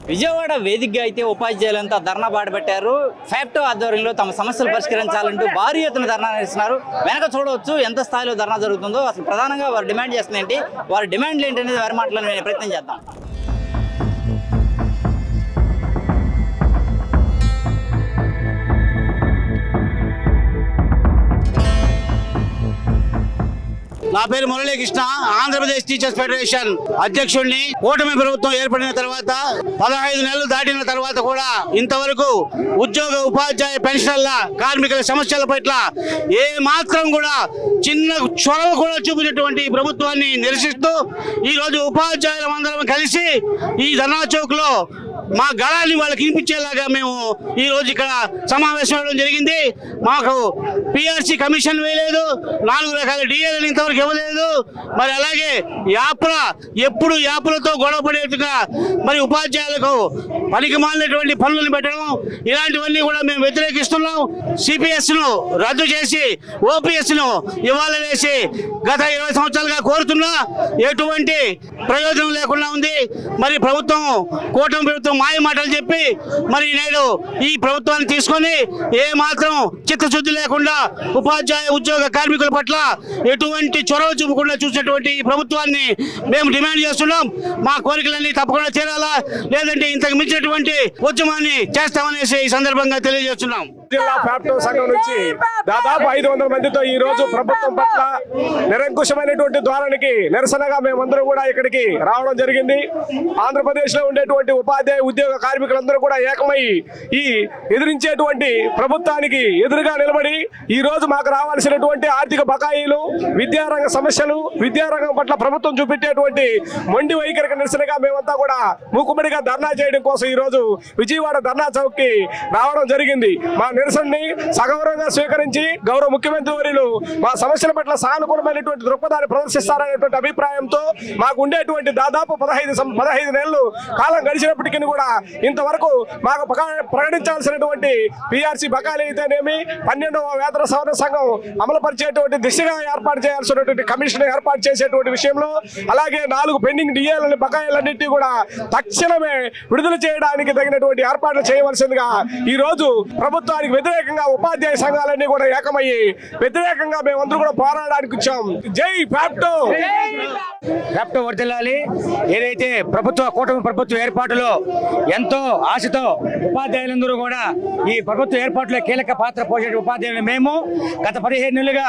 విజయవాడ వేదికగా అయితే ఉపాధ్యాయులంతా ధర్నా బాటపట్టారు. ఫ్యాప్టో ఆధ్వర్యంలో తమ సమస్యలు పరిష్కరించాలంటూ భారీ ఎత్తున ధర్నా నిర్వహిస్తున్నారు. వెనక చూడవచ్చు ఎంత స్థాయిలో ధర్నా జరుగుతుందో. అసలు ప్రధానంగా వారు డిమాండ్ చేస్తుంది ఏంటి, వారి డిమాండ్లు ఏంటి అనేది వారి మాటలను వినే ప్రయత్నం చేద్దాం. నా పేరు మురళీకృష్ణ, ఆంధ్రప్రదేశ్ టీచర్స్ ఫెడరేషన్ అధ్యక్షుడిని. కూటమి ప్రభుత్వం ఏర్పడిన తర్వాత 15 నెలలు దాటిన తర్వాత కూడా ఇంతవరకు ఉద్యోగ ఉపాధ్యాయ పెన్షన్ల కార్మికుల సమస్యల పట్ల ఏ మాత్రం కూడా చిన్న చొరవ కూడా చూపినటువంటి ప్రభుత్వాన్ని నిరసిస్తూ ఈరోజు ఉపాధ్యాయులందరం కలిసి ఈ ధర్నా చౌక్ లో మా గళాన్ని వాళ్ళకి వినిపించేలాగా మేము ఈ రోజు ఇక్కడ సమావేశం అవ్వడం జరిగింది. మాకు పిఆర్సీ కమిషన్ వేయలేదు, 4 రకాల డిఏలను ఇంతవరకు ఇవ్వలేదు. మరి అలాగే ఎప్పుడు యాప్లతో గొడవ పడేట్టుగా మరి ఉపాధ్యాయులకు పనికి మాలినటువంటి పనులను పెట్టడం, ఇలాంటివన్నీ కూడా మేము వ్యతిరేకిస్తున్నాం. సిపిఎస్ను రద్దు చేసి ఓపీఎస్ను ఇవ్వాలనేసి గత 20 సంవత్సరాలుగా కోరుతున్నా ఎటువంటి ప్రయోజనం లేకుండా ఉంది. మరి కూటమి ప్రభుత్వం మాయ మాటలు చెప్పి మరి నేడు ఈ ప్రభుత్వాన్ని తీసుకొని ఏ మాత్రం చిత్తశుద్ధి లేకుండా ఉపాధ్యాయ ఉద్యోగ కార్మికుల పట్ల ఎటువంటి చొరవ చూపకుండా చూసినటువంటి ఈ ప్రభుత్వాన్ని మేము డిమాండ్ చేస్తున్నాం. మా కోరికలన్నీ తప్పకుండా తీరాలా, లేదంటే ఇంతకు మించినటువంటి ఉద్యమాన్ని చేస్తామనేసి ఈ సందర్భంగా తెలియజేస్తున్నాం. జిల్లా ఫ్యాప్టో సంఘం నుంచి దాదాపు 500 మందితో ఈ రోజు ప్రభుత్వం పట్ల నిరంకుశమైనటువంటి ధోరణికి నిరసనగా మేమందరూ కూడా ఇక్కడికి రావడం జరిగింది. ఆంధ్రప్రదేశ్ లో ఉండేటువంటి ఉపాధ్యాయ ఉద్యోగ కార్మికులందరూ కూడా ఏకమై ఈ ఎదిరించేటువంటి ప్రభుత్వానికి ఎదురుగా నిలబడి ఈ రోజు మాకు రావాల్సినటువంటి ఆర్థిక బకాయిలు, విద్యారంగ సమస్యలు, విద్యారంగం పట్ల ప్రభుత్వం చూపెట్టేటువంటి మొండి వైఖరికి నిరసనగా మేమంతా కూడా మూకుమ్మడిగా ధర్నా చేయడం కోసం ఈ రోజు విజయవాడ ధర్నా చౌక్ కి రావడం జరిగింది. మా నిరసనని సగౌరవంగా స్వీకరించి గౌరవ ముఖ్యమంత్రి వర్యులు మా సమస్యల పట్ల సానుకూలమైనటువంటి దృక్పథాన్ని ప్రదర్శిస్తారనేటువంటి అభిప్రాయంతో మాకు ఉండేటువంటి దాదాపు 15 నెలలు కాలం గడిచినప్పటికీ కూడా ఇంతవరకు మాకు ప్రకటించాల్సినటువంటి పిఆర్సీ బకాయిలు అయితేనేమి 12వ వేతన సవరణ సంఘం అమలు పరిచేటువంటి దిశగా ఏర్పాటు చేయాల్సినటువంటి కమిషన్ ఏర్పాటు చేసేటువంటి విషయంలో, అలాగే 4 పెండింగ్ డిఏలని బకాయిలన్నింటినీ కూడా తక్షణమే విడుదల చేయడానికి తగినటువంటి ఏర్పాట్లు చేయవలసిందిగా ఈ రోజు ప్రభుత్వానికి వ్యతిరేకంగా ఉపాధ్యాయ సంఘాలన్నీ కూడా ఏకమయ్యి వ్యతిరేకంగా మేమందరూ కూడా పోరాడడానికి వచ్చాం. జై ఫ్యాప్టో, ఫ్యాప్టో వర్ధిల్లాలి. ఏదైతే కూటమి ప్రభుత్వ ఏర్పాటులో ఎంతో ఆశతో ఉపాధ్యాయులందరూ కూడా ఈ ప్రభుత్వ ఏర్పాటులో కీలక పాత్ర పోసే ఉపాధ్యాయులు మేము గత 15 నెలలుగా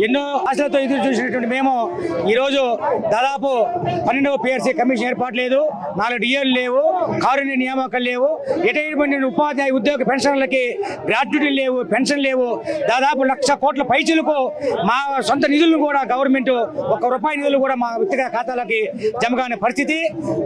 ఎన్నో ఆశలతో ఎదురు చూసినటువంటి మేము ఈరోజు దాదాపు 12వ పిఆర్సీ కమిషన్ ఏర్పాటు లేదు, 4 డిఏలు లేవు, కారుణ్య నియామకాలు లేవు, ఎటువంటి ఉపాధ్యాయ ఉద్యోగ పెన్షన్లకి గ్రాట్యుటీ లేవు, పెన్షన్ లేవు. దాదాపు 1,00,000 కోట్ల పైచీలకు మా సొంత నిధులను కూడా గవర్నమెంట్ ₹1 నిధులు కూడా మా వ్యక్తిగత ఖాతాలకి జమ కాని పరిస్థితి.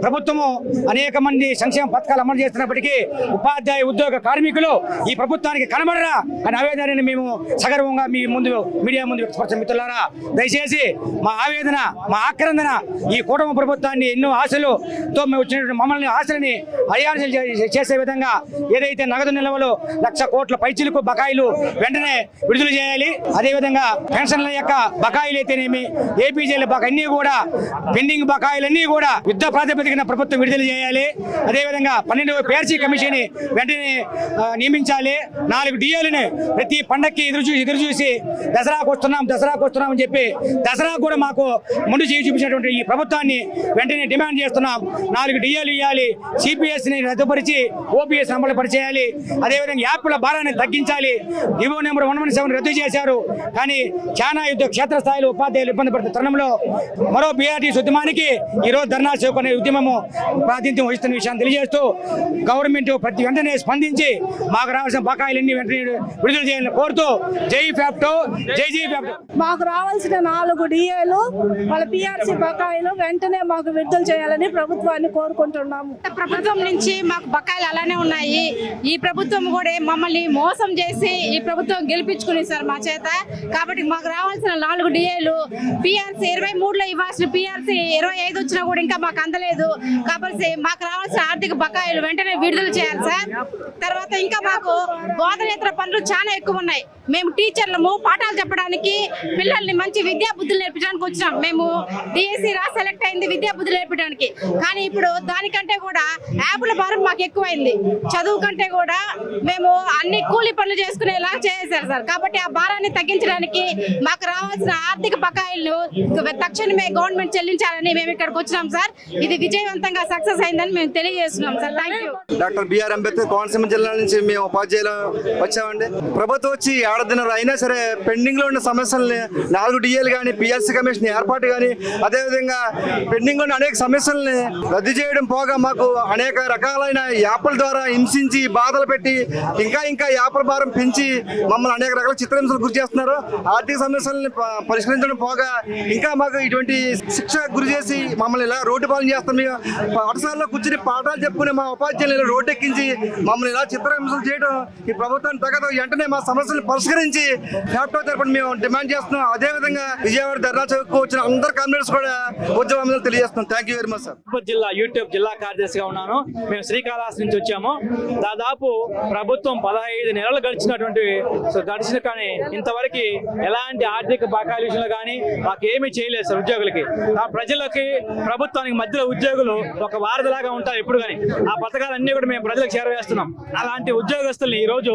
ప్రభుత్వము అనేక మంది సంక్షేమ పథకాలు అమలు చేస్తున్నప్పటికీ ఉపాధ్యాయ ఉద్యోగ కార్మికులు ఈ ప్రభుత్వానికి కనబడరా అనే ఆవేదనని మేము సగర్వంగా మీడియా ముందు వ్యక్తపరచాం. మిత్రులారా, దయచేసి మా ఆవేదన, మా ఆక్రందన ఈ కూటమి ప్రభుత్వాన్ని ఎన్నో ఆశలతో మేము వచ్చినటువంటి మమ్మల్ని ఆశలని అయాశలు చేసే విధంగా ఏదైతే నగదు నిల్వలు 1,00,000 కోట్ల పైచీలకు బకాయిలు వెంటనే విడుదల చేయాలి. అదేవిధంగా పెన్షన్ల యొక్క బకాయిలు అయితేనేమి, ఏపీజీల అన్ని కూడా పెండింగ్ బకాయిలన్నీ కూడా యుద్ధ ప్రాతిపదికన ప్రభుత్వం విడుదల చేయాలి. అదేవిధంగా 12వ పిఆర్సీ కమిషన్ వెంటనే నియమించాలి. 4 డిఏలను ప్రతి పండక్కి ఎదురు చూసి దసరాకు వస్తున్నాం అని చెప్పి దసరా కూడా మాకు ముందు చేయి చూపించినటువంటి ఈ ప్రభుత్వాన్ని వెంటనే డిమాండ్ చేస్తున్నాం. 4 డిఏలు ఇవ్వాలి, సిపిఎస్ని రద్దుపరిచి ఓపీఎస్ అమలు పరిచేయాలి. అదేవిధంగా యాప్ల భారాన్ని తగ్గించాలి. డివో నెంబర్ 117 రద్దు చేశారు, కానీ చాలా క్షేత్రస్థాయిలో ఉపాధ్యాయులు ఇబ్బంది పడుతున్న తరుణంలో మరో బీఆర్టీసీ ఉద్యమానికి ఈరోజు ధర్నా చౌక్ అనే ఉద్యమము ప్రాతినిధ్యం వహిస్తున్న విషయాన్ని తెలియజేస్తూ గవర్నమెంట్ వెంటనే స్పందించి మాకు రావాల్సిన బకాయిలన్నీ వెంటనే విడుదల చేయాలని కోరుతూ జై ఫ్యాప్టో, జై ఫ్యాప్టో. మాకు రావాల్సిన 4 డిఏలు వాళ్ళ పిఆర్సీ బకాయిలు వెంటనే మాకు విడుదల చేయాలని ప్రభుత్వాన్ని కోరుకుంటున్నాము. ప్రభుత్వం నుంచి మాకు బకాయిలు అలానే ఉన్నాయి. ఈ ప్రభుత్వం కూడా మమ్మల్ని మోసం చేసి ఈ ప్రభుత్వం గెలిపించుకుని సార్ మా చేత. కాబట్టి మాకు రావాల్సిన 4 డిఏలు పిఆర్సీ 23లో ఇవ్వాల్సిన పిఆర్సీ 25 వచ్చినా కూడా ఇంకా మాకు అందలేదు. కాబట్టి మాకు రావాల్సిన ఆర్థిక బకాయిలు వెంటనే విడుదల చేయాలి సార్. తర్వాత ఇంకా మాకు బోధనేతర పనులు చాలా ఎక్కువ ఉన్నాయి. మేము టీచర్లము పాఠాలు చెప్పడానికి, పిల్లల్ని మంచి విద్యా బుద్ధులు నేర్పించడానికి వచ్చినాం. మేము డిఎస్సి రాసి సెలెక్ట్ అయింది విద్యా బుద్ధులు నేర్పించడానికి. కానీ ఇప్పుడు దానికంటే కూడా యాప్ల భారం మాకు ఎక్కువైంది. చదువు కంటే కూడా మేము అన్ని కూలీ పనులు చేసుకునేలా చేశారు సార్. కాబట్టి ఆ భారాన్ని తగ్గించడానికి మాకు రావాల్సిన ఆర్థిక బకాయిలు తక్షణమే గవర్నమెంట్ చెల్లించాలని మేము ఇక్కడికి వచ్చినాం సార్. ఇది విజయవంతంగా సక్సెస్ అయిందని మేము తెలియజేస్తున్నాం sir. Thank you. Doctor B R Ambedkar Konaseema జిల్లా నుంచి మేము ఉపాధ్యాయులు వచ్చామండి. ప్రభుత్వం వచ్చి ఏడాదిన్నర అయినా సరే పెండింగ్ లో ఉన్న సమస్యల్ని 4 డిఏలు కానీ పిఎల్సీ కమిషన్ ఏర్పాటు కానీ అదేవిధంగా పెండింగ్ లో ఉన్న అనేక సమస్యల్ని రద్దు చేయడం పోగా మాకు అనేక రకాలైన యాప్ల ద్వారా హింసించి బాధలు పెట్టి ఇంకా యాప్ల భారం పెంచి మమ్మల్ని అనేక రకాల చిత్రహింసలు గురి చేస్తున్నారు. ఆర్థిక సమస్యలను పరిష్కరించడం పోగా ఇంకా మాకు ఇటువంటి శిక్ష గురి చేసి మమ్మల్ని ఇలా రోడ్డు పాలన చేస్తాం. మేము పాఠశాలలో కూర్చుని పాఠాలు చెప్పుకునే మా ఉపాధ్యాయులు రోడ్డు ఎక్కించి మమ్మల్ని ఇలా చిత్రహింసలు చేయడం ఈ ప్రభుత్వాన్ని తగ్గదు. వెంటనే మా సమస్యలను పరిష్కరించి ఫ్యాక్టరీ తరపున మేము డిమాండ్ చేస్తున్నాం. అదేవిధంగా విజయవాడ ధర్నా చౌక్ వచ్చిన అందరు కామ్రేడ్స్ కూడా ఉద్యమం తెలియజేస్తున్నాం. Thank you very much sir. జిల్లా యూట్యూబ్ జిల్లా కార్యదర్శిగా ఉన్నాను. మేము శ్రీకాళహస్తి నుంచి వచ్చాము. దాదాపు ప్రభుత్వం 15 నెలలు గడిచిన కానీ ఇంతవరకు ఎలాంటి ఆర్థిక బకాయిల విషయంలో కానీ మాకు ఏమీ చేయలేదు సార్. ఉద్యోగులకి ఆ ప్రజలకి ప్రభుత్వానికి మధ్యలో ఉద్యోగులు ఒక వారధిలాగా ఉంటారు ఎప్పుడు కానీ. ఆ పథకాలన్నీ కూడా మేము ప్రజలకు చేరవేస్తున్నాం. అలాంటి ఉద్యోగస్తుల్ని ఈ రోజు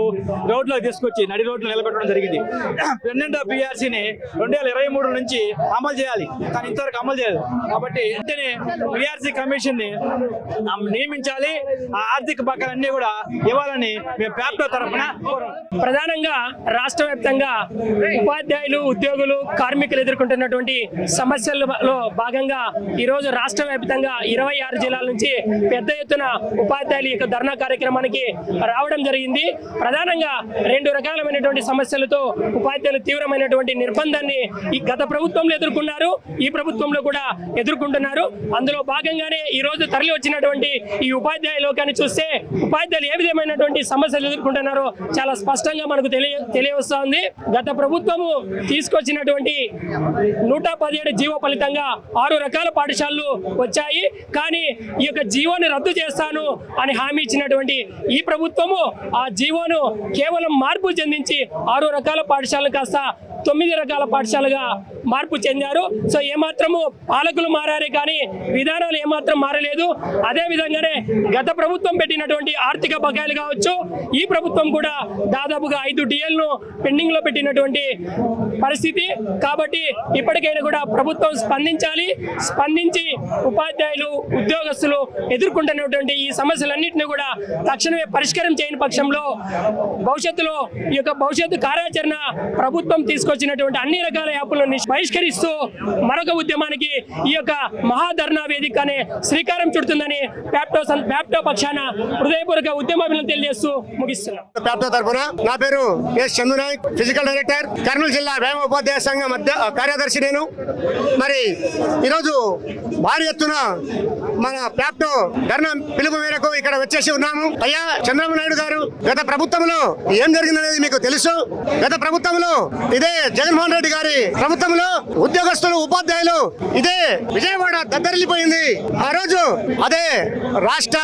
రోడ్లోకి తీసుకొచ్చి నడి రోడ్లు నిలబెట్టడం జరిగింది. 12వ పిఆర్సీని 2023 నుంచి అమలు చేయాలి, కానీ ఇంతవరకు అమలు చేయలేదు. కాబట్టి వెంటనే పిఆర్సీ కమిషన్ ని నియమించాలి. ఆ ఆర్థిక బకాయిలన్నీ కూడా ఇవ్వాలని మేము ప్యాప్టో తరఫున ప్రధానంగా రాష్ట్ర వ్యాప్తంగా ఉపాధ్యాయులు, ఉద్యోగులు, కార్మికులు ఎదుర్కొంటున్నటువంటి సమస్యలలో భాగంగా ఈ రోజు రాష్ట్ర వ్యాప్తంగా 26 జిల్లాల నుంచి పెద్ద ఎత్తున ఉపాధ్యాయులు యొక్క ధర్నా కార్యక్రమానికి రావడం జరిగింది. ప్రధానంగా 2 రకాలమైనటువంటి సమస్యలతో ఉపాధ్యాయులు తీవ్రమైనటువంటి నిర్బంధాన్ని ఈ గత ప్రభుత్వంలో ఎదుర్కొన్నారు, ఈ ప్రభుత్వంలో కూడా ఎదుర్కొంటున్నారు. అందులో భాగంగానే ఈ రోజు తరలి వచ్చినటువంటి ఈ ఉపాధ్యాయ లోకాన్ని చూస్తే ఉపాధ్యాయులు ఏ విధమైనటువంటి సమస్యలు ఎదుర్కొంటున్నారో చాలా స్పష్టంగా మనకు తెలియవస్తా ఉంది. గత ప్రభుత్వము తీసుకొచ్చినటువంటి 117 జీవో ఫలితంగా 6 రకాల పాఠశాలలు వచ్చాయి. కానీ ఈ యొక్క జీవోని రద్దు చేస్తాను అని హామీ ఇచ్చినటువంటి ఈ ప్రభుత్వము ఆ జీవోను కేవలం మార్పు చెందించి 6 రకాల పాఠశాలలు కాస్త 9 రకాల పాఠశాలగా మార్పు చెందారు. సో ఏమాత్రము పాలకులు మారారే కానీ విధానాలు ఏమాత్రం మారలేదు. అదే విధంగానే గత ప్రభుత్వం పెట్టినటువంటి ఆర్థిక బకాయిలు కావచ్చు, ఈ ప్రభుత్వం కూడా దాదాపుగా 5 డిఎల్ను పెండింగ్ లో పెట్టినటువంటి పరిస్థితి. కాబట్టి ఇప్పటికైనా కూడా ప్రభుత్వం స్పందించి ఉపాధ్యాయులు, ఉద్యోగస్తులు ఎదుర్కొంటున్నటువంటి ఈ సమస్యలన్నింటినీ కూడా తక్షణమే పరిష్కారం చేయని పక్షంలో భవిష్యత్తులో ఈ యొక్క భవిష్యత్తు కార్యాచరణ ప్రభుత్వం తీసుకొచ్చినటువంటి అన్ని రకాల యాప్లను బహిష్కరిస్తూ మరొక ఉద్యమానికి ఈ యొక్క మహాధర్నా వేదిక అనే శ్రీకారం చుడుతుందని ప్యాప్టో పక్షాన హృదయపూర్వక ఉద్యమాలను తెలియజేస్తూ ముగిస్తున్నాం. ప్యాప్టో తరఫున నా పేరు yes Chandu Naik, physical director, Kurnool జిల్లా వ్యాయామ ఉపాధ్యాయ సంఘం కార్యదర్శి నేను. మరి ఈరోజు భారీ ఎత్తున మన ప్యాప్టో ధర్నా పిలుపు మేరకు ఇక్కడ వచ్చేసి ఉన్నాము. అయ్యా చంద్రబాబు నాయుడు గారు గత ప్రభుత్వంలో ఏం జరిగిందనేది మీకు తెలుసు. గత ప్రభుత్వంలో ఇదే జగన్మోహన్ రెడ్డి గారి ప్రభుత్వంలో ఉద్యోగస్తులు, ఉపాధ్యాయులు ఇదే విజయవాడ దద్దరిల్లిపోయింది. ఆ రోజు అదే రాష్ట్ర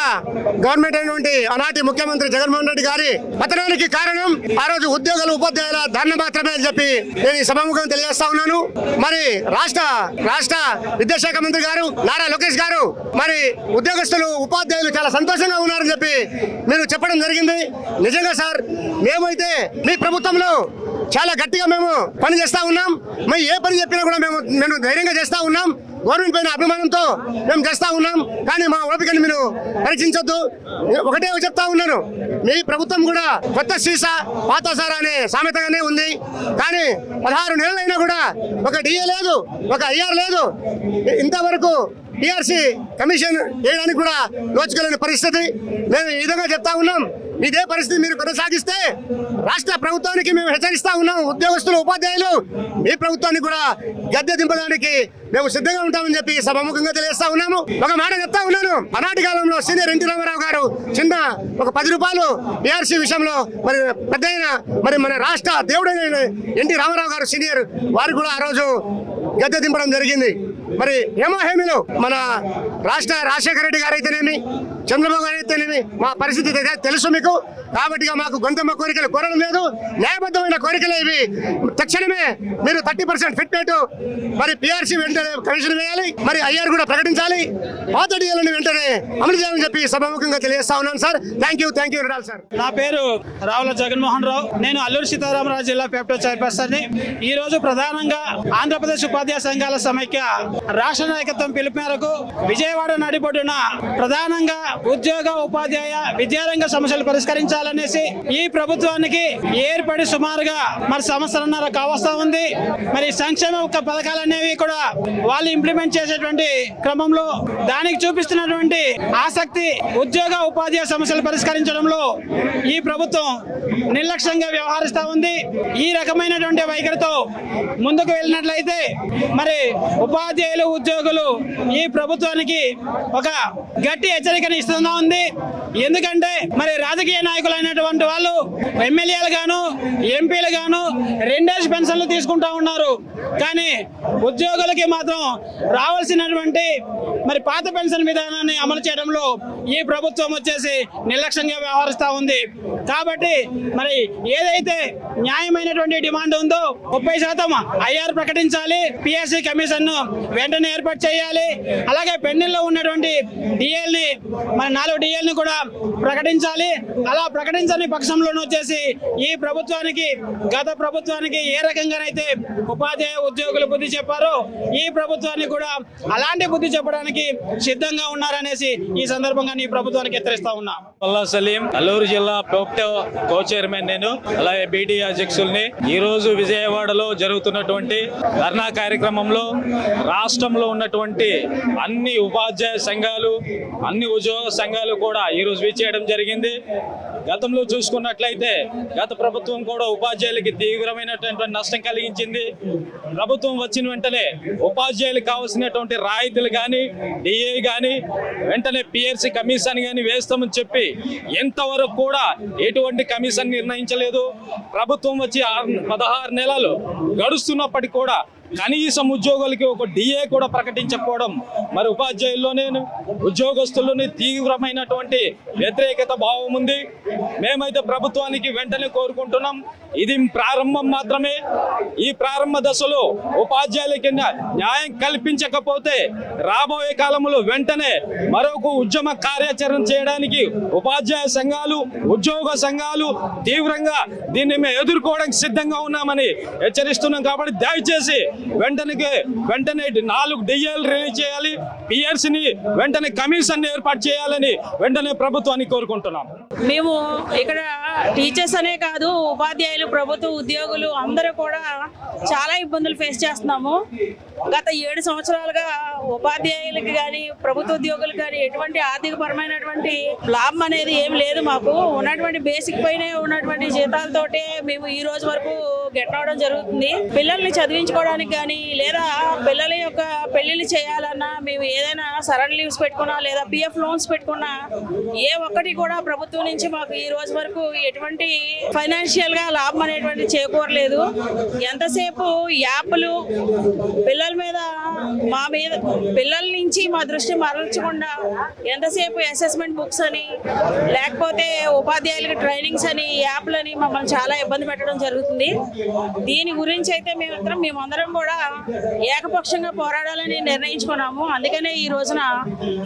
గవర్నమెంట్ అయినటువంటి ఆనాటి ముఖ్యమంత్రి జగన్మోహన్ రెడ్డి గారి పతనానికి కారణం ఆ రోజు ఉద్యోగులు, ఉపాధ్యాయుల ధర్నా మాత్రమే అని చెప్పి నేను ఈ సభాముఖం తెలియజేస్తా ఉన్నాను. మరి రాష్ట్ర విద్యాశాఖ మంత్రి గారు నారా లోకేష్ గారు మరి ఉద్యోగస్తులు, ఉపాధ్యాయులు చాలా సంతోషంగా ఉన్నారని చెప్పి మీరు చెప్పడం జరిగింది. నిజంగా సార్, మేమైతే మీ ప్రభుత్వంలో చాలా గట్టిగా మేము పని చేస్తా ఉన్నాం. మేము ఏ పని చెప్పినా కూడా మేము ధైర్యంగా చేస్తా ఉన్నాం. గవర్నమెంట్ పైన అభిమానంతో మేము చేస్తా ఉన్నాం. కానీ మా ఓపికని మీరు పరీక్షించొద్దు. ఒకటే చెప్తా ఉన్నాను, మీ ప్రభుత్వం కూడా కొత్త సీసా పాత సారా అనే సామెతగానే ఉంది. కానీ 16 నెలలైనా కూడా ఒక డిఏ లేదు, ఒక ఐఆర్ లేదు. ఇంతవరకు పిఆర్సీ కమిషన్ వేయడానికి కూడా నోచుకోలేని పరిస్థితి. మేము ఈ విధంగా చెప్తా ఉన్నాం. ఇదే పరిస్థితి మీరు కొనసాగిస్తే రాష్ట్ర ప్రభుత్వానికి మేము హెచ్చరిస్తా ఉన్నాం. ఉద్యోగస్తులు, ఉపాధ్యాయులు మీ ప్రభుత్వాన్ని కూడా గద్దె దింపడానికి మేము సిద్ధంగా ఉంటామని చెప్పి సభాముఖంగా తెలియజేస్తా ఉన్నాము. ఒక మాట చెప్తా ఉన్నాను, ఆనాటి కాలంలో సీనియర్ ఎన్టీ రామారావు గారు చిన్న ఒక 10 రూపాయలు పిఆర్సీ విషయంలో మరి పెద్ద మరి మన రాష్ట్ర దేవుడైన ఎన్టీ రామారావు గారు సీనియర్ వారు కూడా ఆ రోజు గద్దె దింపడం జరిగింది. మరి హేమీలు మన రాష్ట్ర రాజశేఖర రెడ్డి గారు అయితేనేమి, చంద్రబాబు గారు అయితేనేమి మా పరిస్థితి తెలుసు మీకు. కాబట్టి మాకు గొంతమ్మ కోరికలు కోరడం లేదు, న్యాయబద్ధమైన కోరికలే ఇవి. తక్షణమే మీరు 30% ఫిట్మెంట్ మరి పిఆర్సీ వెంటనే కమిషన్ వేయాలి, మరి ఐఆర్ కూడా ప్రకటించాలి, పాత డిఎల్ని వెంటనే అమలు చేయాలని చెప్పి సభాముఖంగా తెలియజేస్తా ఉన్నాను sir. Thank you Vidal sir. నా పేరు రావుల జగన్మోహన్ రావు. నేను అల్లూరు సీతారామరాజు జిల్లా పెప్టో చైర్పర్సన్ ని. ఈ రోజు ప్రధానంగా ఆంధ్రప్రదేశ్ ఉపాధ్యాయ సంఘాల సమైక్య రాష్ట్ర నాయకత్వం పిలుపు మేరకు విజయవాడ నడిబొడ్డున ప్రధానంగా ఉద్యోగ, ఉపాధ్యాయ, విద్యారంగ సమస్యలు పరిష్కరించాలనేసి ఈ ప్రభుత్వానికి ఏర్పడి సుమారుగా మరి సంవత్సరంన్నర కావస్తా ఉంది. మరి సంక్షేమ పథకాలు అనేవి కూడా వాళ్ళు ఇంప్లిమెంట్ చేసేటువంటి క్రమంలో దానికి చూపిస్తున్నటువంటి ఆసక్తి ఉద్యోగ, ఉపాధ్యాయ సమస్యలు పరిష్కరించడంలో ఈ ప్రభుత్వం నిర్లక్ష్యంగా వ్యవహరిస్తూ ఉంది. ఈ రకమైనటువంటి వైఖరితో ముందుకు వెళ్ళినట్లయితే మరి ఉపాధ్యాయులు, ఉద్యోగులు ఈ ప్రభుత్వానికి ఒక గట్టి హెచ్చరికను ఇస్తూనే ఉంది. ఎందుకంటే మరి రాజకీయ నాయకులైనటువంటి వాళ్ళు ఎమ్మెల్యేలు గాను, ఎంపీలు గాను 2 పెన్షన్లు తీసుకుంటా ఉన్నారు. కానీ ఉద్యోగులకి మాత్రం రావాల్సినటువంటి మరి పాత పెన్షన్ విధానాన్ని అమలు చేయడంలో ఈ ప్రభుత్వం వచ్చేసి నిర్లక్ష్యంగా వ్యవహరిస్తూ ఉంది. కాబట్టి మరి ఏదైతే న్యాయమైనటువంటి డిమాండ్ ఉందో 30% ఐఆర్ ప్రకటించాలి, పిఎస్సి కమిషన్ వెంటనే ఏర్పాటు చేయాలి, అలాగే పెండింగ్లో ఉన్నటువంటి డిఎల్ని మరి 4 డిఎల్ని కూడా ప్రకటించాలి. అలా ప్రకటించని పక్షంలోనూ వచ్చేసి ఈ ప్రభుత్వానికి, గత ప్రభుత్వానికి ఏ రకంగానైతే ఉపాధ్యాయ ఉద్యోగులు బుద్ధి చెప్పారో ఈ ప్రభుత్వానికి కూడా అలాంటి బుద్ధి చెప్పడానికి సిద్ధంగా ఉన్నారనేసి ఈ సందర్భంగా ఈ ప్రభుత్వానికి హెచ్చరిస్తా ఉన్నా. మల్లా సలీం, అల్లూరు జిల్లా పెప్టో కో చైర్మన్ నేను, అలాగే బీటీ అధ్యక్షుల్ని. ఈ రోజు విజయవాడలో జరుగుతున్నటువంటి ధర్నా కార్యక్రమంలో రాష్ట్రంలో ఉన్నటువంటి అన్ని ఉపాధ్యాయ సంఘాలు, అన్ని ఉద్యోగ సంఘాలు కూడా ఈ రోజు విచ్చేయడం జరిగింది. గతంలో చూసుకున్నట్లయితే గత ప్రభుత్వం కూడా ఉపాధ్యాయులకి తీవ్రమైనటువంటి నష్టం కలిగించింది. ప్రభుత్వం వచ్చిన వెంటనే ఉపాధ్యాయులకు కావాల్సినటువంటి రాయితీలు కానీ, డిఏ కానీ, వెంటనే పిఆర్సీ కమిషన్ కానీ వేస్తామని చెప్పి ఎంతవరకు కూడా ఎటువంటి కమిషన్ నిర్ణయించలేదు. ప్రభుత్వం వచ్చి 16 నెలలు గడుస్తున్నప్పటికీ కూడా కనీసం ఉద్యోగులకి ఒక డిఏ కూడా ప్రకటించకపోవడం మరి ఉపాధ్యాయుల్లోనే, ఉద్యోగస్తుల్లోనే తీవ్రమైనటువంటి వ్యతిరేకత భావం ఉంది. మేమైతే ప్రభుత్వానికి వెంటనే కోరుకుంటున్నాం, ఇది ప్రారంభం మాత్రమే. ఈ ప్రారంభ దశలో ఉపాధ్యాయులకి న్యాయం కల్పించకపోతే రాబోయే కాలంలో వెంటనే మరొక ఉద్యమ కార్యాచరణ చేయడానికి ఉపాధ్యాయ సంఘాలు, ఉద్యోగ సంఘాలు తీవ్రంగా దీన్ని మేము ఎదుర్కోవడానికి సిద్ధంగా ఉన్నామని హెచ్చరిస్తున్నాం. కాబట్టి దయచేసి వెంటనే 4 డిఎల్ రిలీజ్ చేయాలి, పిఆర్సీని వెంటనే కమిషన్ ఏర్పాటు చేయాలని వెంటనే ప్రభుత్వాన్ని కోరుకుంటున్నాం. మేము ఇక్కడ టీచర్స్ అనే కాదు, ఉపాధ్యాయులు, ప్రభుత్వ ఉద్యోగులు అందరూ కూడా చాలా ఇబ్బందులు ఫేస్ చేస్తున్నాము. గత 7 సంవత్సరాలుగా ఉపాధ్యాయులకి కానీ, ప్రభుత్వ ఉద్యోగులకు కానీ ఎటువంటి ఆర్థికపరమైనటువంటి లాభం అనేది ఏం లేదు. మాకు ఉన్నటువంటి బేసిక్ పైన ఉన్నటువంటి జీతాలతోటే మేము ఈ రోజు వరకు గెట్ అవడం జరుగుతుంది. పిల్లల్ని చదివించుకోవడానికి కానీ, లేదా పిల్లల యొక్క పెళ్లిళ్ళు చేయాలన్నా, మేము ఏదైనా సరళ లీవ్స్ పెట్టుకున్నా, లేదా పిఎఫ్ లోన్స్ పెట్టుకున్నా, ఏ ఒక్కటి కూడా ప్రభుత్వం నుంచి మాకు ఈ రోజు వరకు ఎటువంటి ఫైనాన్షియల్ గా లాభం అనేటువంటి చేకూరలేదు. ఎంతసేపు యాప్లు పిల్లల మీద, మా మీద, పిల్లల నుంచి మా దృష్టి మరల్చకుండా ఎంతసేపు అసెస్మెంట్ బుక్స్ అని, లేకపోతే ఉపాధ్యాయులకు ట్రైనింగ్స్ అని, యాప్లని మమ్మల్ని చాలా ఇబ్బంది పెట్టడం జరుగుతుంది. దీని గురించి అయితే మేమందరం కూడా ఏకపక్షంగా పోరాడాలని నిర్ణయించుకున్నాము. అందుకనే ఈ రోజున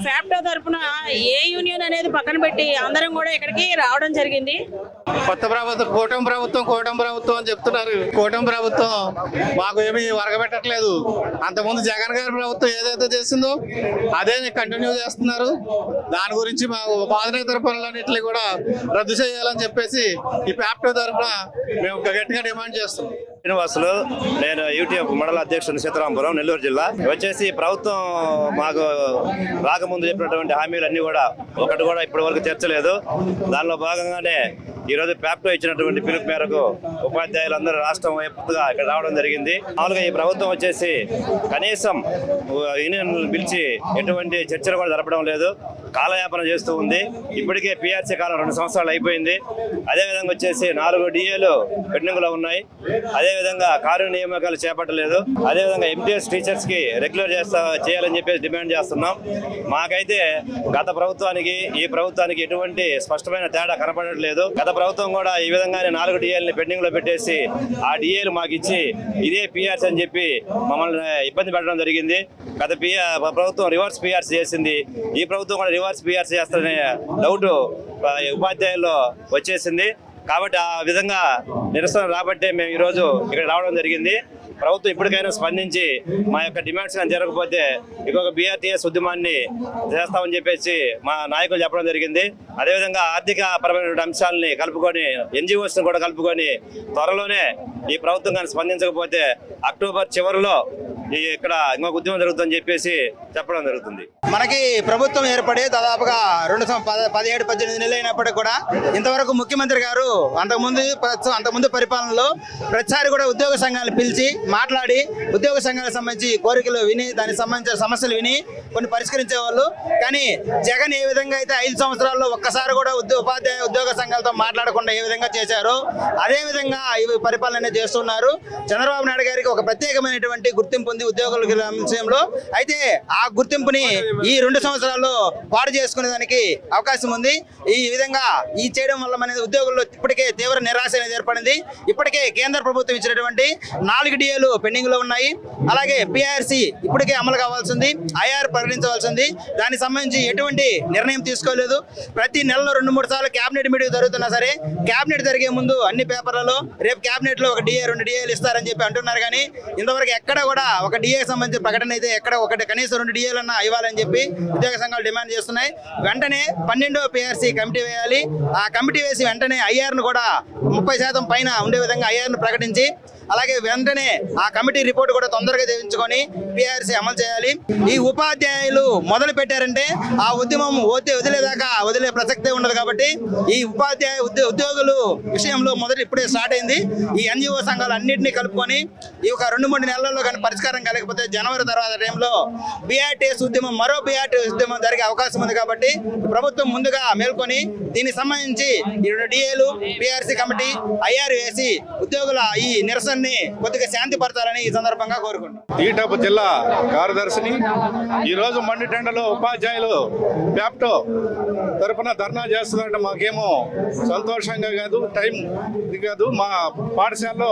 ఫ్యాప్టో తరఫున ఏ యూనియన్ అనేది పక్కన పెట్టి అందరం కూడా ఇక్కడికి రావడం జరిగింది. కొత్త ప్రభుత్వం, కూటమి ప్రభుత్వం అని చెప్తున్నారు. కూటమి ప్రభుత్వం మాకు ఏమీ వరగబెట్టట్లేదు. అంతకుముందు జగన్ గారి ప్రభుత్వం ఏదైతే చేసిందో అదే కంటిన్యూ చేస్తున్నారు. దాని గురించి మా ఉపాధినేతర పనులన్నింటినీ కూడా రద్దు చేయాలని చెప్పేసి ఈ ఫ్యాప్టో తరఫున మేము గట్టిగా డిమాండ్ చేస్తున్నాం. శ్రీనివాసులు, నేను యూటీఎఫ్ మండల అధ్యక్షుడు సీతారాంపురం, నెల్లూరు జిల్లా. వచ్చేసి ప్రభుత్వం మాకు రాకముందు చెప్పినటువంటి హామీలు అన్ని కూడా ఒకటి కూడా ఇప్పటి వరకు తీర్చలేదు. దానిలో భాగంగానే ఈ రోజు ప్యాప్టో ఇచ్చినటువంటి పిలుపు మేరకు ఉపాధ్యాయులందరూ రాష్ట్రం వైపుగా ఇక్కడ రావడం జరిగింది. మామూలుగా ఈ ప్రభుత్వం వచ్చేసి కనీసం యూనియన్లు పిలిచి ఎటువంటి చర్చలు కూడా జరపడం లేదు, కాలయాపన చేస్తూ ఉంది. ఇప్పటికే పిఆర్సీ కాలం 2 సంవత్సరాలు అయిపోయింది. అదేవిధంగా వచ్చేసి 4 డిఏలు పెండింగ్లో ఉన్నాయి. అదేవిధంగా కార్య నియామకాలు చేపట్టలేదు. అదేవిధంగా ఎంటీఎస్ టీచర్స్ కి రెగ్యులర్ చేయాలని చెప్పేసి డిమాండ్ చేస్తున్నాం. మాకైతే గత ప్రభుత్వానికి ఈ ప్రభుత్వానికి ఎటువంటి స్పష్టమైన తేడా కనపడట్లేదు. గత ప్రభుత్వం కూడా ఈ విధంగానే 4 డిఏలని పెండింగ్ లో పెట్టేసి ఆ డిఏలు మాకు ఇచ్చి ఇదే పిఆర్సీ అని చెప్పి మమ్మల్ని ఇబ్బంది పెట్టడం జరిగింది. గత ప్రభుత్వం రివర్స్ పిఆర్సీ చేసింది, ఈ ప్రభుత్వం కూడా రివర్స్ పిఆర్సీ చేస్తారనే డౌట్ ఉపాధ్యాయుల్లో వచ్చేసింది. కాబట్టి ఆ విధంగా నిరసన రాబట్టే మేము ఈరోజు ఇక్కడ రావడం జరిగింది. ప్రభుత్వం ఇప్పటికైనా స్పందించి మా యొక్క డిమాండ్స్ కానీ జరగకపోతే ఇంకొక బీఆర్టీఎస్ ఉద్యమాన్ని చేస్తామని చెప్పేసి మా నాయకులు చెప్పడం జరిగింది. అదేవిధంగా ఆర్థిక పరమైనటువంటి అంశాలని కలుపుకొని ఎన్జిఓస్ కూడా కలుపుకొని త్వరలోనే ఈ ప్రభుత్వం కానీ స్పందించకపోతే అక్టోబర్ చివరిలో ఇక్కడ ఇంకొక ఉద్యమం జరుగుతుందని చెప్పేసి చెప్పడం జరుగుతుంది. మనకి ప్రభుత్వం ఏర్పడి దాదాపుగా 17-18 నెలలు అయినప్పటికీ కూడా ఇంతవరకు ముఖ్యమంత్రి గారు అంతకుముందు పరిపాలనలో ప్రతిసారి కూడా ఉద్యోగ సంఘాలను పిలిచి మాట్లాడి ఉద్యోగ సంఘాలకు సంబంధించి కోరికలు విని దానికి సంబంధించిన సమస్యలు విని కొన్ని పరిష్కరించేవాళ్ళు. కానీ జగన్ ఏ విధంగా అయితే 5 సంవత్సరాల్లో ఒక్కసారి కూడా ఉపాధ్యాయ ఉద్యోగ సంఘాలతో మాట్లాడకుండా ఏ విధంగా చేశారో అదే విధంగా ఈ పరిపాలన చేస్తున్నారు. చంద్రబాబు నాయుడు గారికి ఒక ప్రత్యేకమైనటువంటి గుర్తింపు ఉంది ఉద్యోగుల విషయంలో. అయితే ఆ గుర్తింపుని ఈ 2 సంవత్సరాల్లో పాడు చేసుకునే దానికి అవకాశం ఉంది. ఈ విధంగా ఈ చేయడం వల్ల మన ఉద్యోగుల్లో ఇప్పటికే తీవ్ర నిరాశ అనేది ఏర్పడింది. ఇప్పటికే కేంద్ర ప్రభుత్వం ఇచ్చినటువంటి 4 డిఏలు పెండింగ్ లో ఉన్నాయి. అలాగే పిఆర్సీ ఇప్పటికే అమలు కావాల్సింది, ఐఆర్ ప్రకటించవలసింది. దానికి సంబంధించి ఎటువంటి నిర్ణయం తీసుకోలేదు. ప్రతి నెలలో 2-3 సార్లు కేబినెట్ మీటింగ్ జరుగుతున్నా సరే కేబినెట్ జరిగే ముందు అన్ని పేపర్లలో రేపు కేబినెట్ లో 1 డిఏ 2 డిఏలు ఇస్తారని చెప్పి అంటున్నారు. కానీ ఇంతవరకు ఎక్కడ కూడా ఒక డిఏ సంబంధించిన ప్రకటన అయితే ఎక్కడ ఒకటి కనీసం 2 డిఏలన్నా ఇవ్వాలని చెప్పి ఉద్యోగ సంఘాలు డిమాండ్ చేస్తున్నాయి. వెంటనే 12వ పిఆర్సీ కమిటీ వేయాలి. ఆ కమిటీ వేసి వెంటనే ఐఆర్ ను కూడా 30% పైన ఉండే విధంగా ఐఆర్ ను ప్రకటించి అలాగే వెంటనే ఆ కమిటీ రిపోర్ట్ కూడా తొందరగా తెచ్చుకొని పిఆర్సీ అమలు చేయాలి. ఈ ఉపాధ్యాయులు మొదలు పెట్టారంటే ఆ ఉద్యమం వదిలేదాకా వదిలే ప్రసక్తే ఉండదు. కాబట్టి ఈ ఉపాధ్యాయ ఉద్యోగులు విషయంలో ఇప్పుడే స్టార్ట్ అయింది. ఈ ఎన్జిఓ సంఘాలు అన్నింటినీ కలుపుకొని ఈ ఒక 2-3 నెలల్లో కానీ పరిష్కారం కలగకపోతే జనవరి తర్వాత టైంలో బీఆర్టీఎస్ ఉద్యమం మరో బీఆర్టీఎస్ ఉద్యమం జరిగే అవకాశం ఉంది. కాబట్టి ప్రభుత్వం ముందుగా మేల్కొని దీనికి సంబంధించి 2 డిఏలు పిఆర్సీ కమిటీ ఐఆర్ వేసి ఉద్యోగుల ఈ నిరసనని కొద్దిగా శాంతిపరచాలని ఈ సందర్భంగా కోరుకుంటున్నాం. ఈటపు జిల్లా కార్యదర్శిని. ఈరోజు మండిటెండలో ఉపాధ్యాయులు ప్యాప్టో తరఫున ధర్నా చేస్తున్నారంటే మాకేమో సంతోషంగా కాదు, టైం ఇది కాదు. మా పాఠశాలలో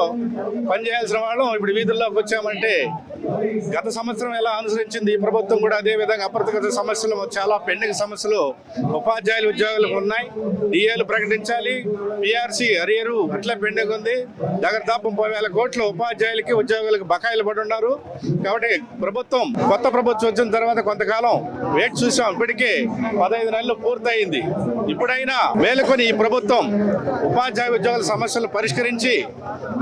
పనిచేయాల్సిన వాళ్ళం ఇప్పుడు వీధుల్లోకి వచ్చామంటే గత సంవత్సరం ఎలా అనుసరించింది ఈ ప్రభుత్వం కూడా అదే విధంగా అప్రతిగత సమస్యలు, చాలా పెండింగ్ సమస్యలు ఉపాధ్యాయుల ఉద్యోగులకు ఉన్నాయి. డిఏలు ప్రకటించాలి, పిఆర్సీ అరియరు అట్లా పెండింగ్ ఉంది. దాదాపు 30,000 కోట్లు ఉపాధ్యాయులకి ఉద్యోగులకు బకాయిలు పడి ఉన్నారు. కాబట్టి కొత్త ప్రభుత్వం వచ్చిన తర్వాత కొంతకాలం వేచి చూసాం. ఇప్పటికే 15 నెలలు పూర్తయింది. ఇప్పుడైనా మేలుకొని ఈ ప్రభుత్వం ఉపాధ్యాయ ఉద్యోగుల సమస్యలు పరిష్కరించి